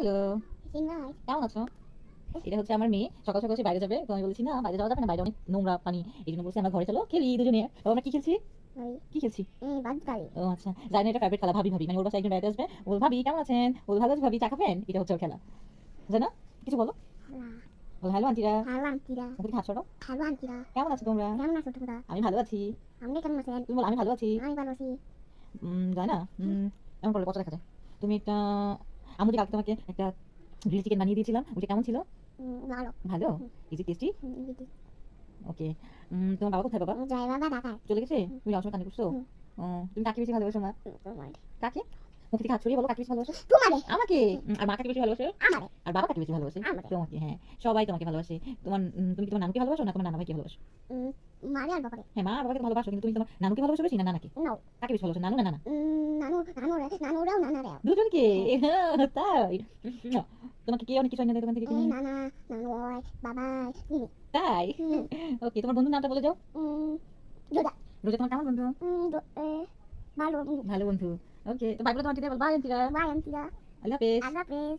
Hello, সিনমাই কেমন আছো? এটা হচ্ছে আমার মেয়ে। সকাল সকাল সে বাইরে যাবে। তো আমি বলেছি, "না, বাইরে যাওয়া যাবে না। বাইরে অনেক নোংরা পানি।" এইজন্য বলছি, "আমরা ঘরে চলো, খেলি দুজনে।" তো আমরা কি খেলছি? ওই কি খেলছি? বাদকারি ও আচ্ছা। জানি না এটা ফেভারিট খেলা। ভাবি, ভাবি। মানে ওর বাসায় একজন বেড়াতে আসবে। ও বলবে, "ভাবি কেমন আছেন?" ও বলবে, "ভালো আছি ভাবি, চা খাবেন?" এটা হচ্ছে ওর খেলা। জানো? কিছু বলো। হালা বলো, "হ্যালো আন্টিরা।" হ্যালো আন্টিরা মুখ থেকে হাত সরাও। হ্যালো আন্টিরা কেমন আছো তোমরা? কেমন আছো তোমরা? আমি ভালো আছি। আপনি কেমন আছেন? তুমি বলো, "আমি ভালো আছি।" আমি ভালো আছি। যায় না? এমন করলে পচা দেখা যায়। তুমি একটা আম্মু যে কালকে তোমাকে একটা গ্রিল চিকেন বানিয়ে দিয়েছিলাম। ওটা কেমন ছিল? ভালো ভালো? Is it tasty? দিদি ওকে। তোমার বাবা কোথায় বাবা? জয় বাবা ঢাকায় চলে গেছে? তুমি যাওয়ার সময় কান্না করছো? ও, তুমি কাকে বেশি ভালোবাসো মা? তোমার কাকে? মুখ থেকে হাত ছড়িয়ে বলো কাকে বেশি ভালোবাসো? তোমারে আমাকে। আর মা কাকে বেশি ভালোবাসে? আমারে আর বাবা কাকে বেশি ভালোবাসে? আমারে তোমাকে, হ্যাঁ। সবাই তোমাকে ভালোবাসে। তুমি কি তোমার নানুকে ভালোবাসো না তোমার নানা ভাইকে ভালোবাসো? মারে আর বাবারে হ্যাঁ, মা আর বাবাকে তো ভালোবাসো, কিন্তু তুমি তোমার নানুকে ভালোবাসো বেশি না নানাকে? নাও কাকে বেশি ভালোবাসো, নানু না নানা? নানুরাও নানারেও দুজনকে। তাই? তোমাকে কে অনেক কিছু এনে দেয় দোকান থেকে কিনে? নানা নানু বাবাই তাই? ওকে, তোমার বন্ধুর নামটা বলে যাও। দুদা রোজা তোমার কেমন বন্ধু? ভালো ভালো বন্ধু। ওকে, তো বাই বলে তোমার আন্টিদের বল, বাই আন্টিরা। বাই আন্টিরা আল্লাহ হাফেজ। আল্লাহ হাফেজ।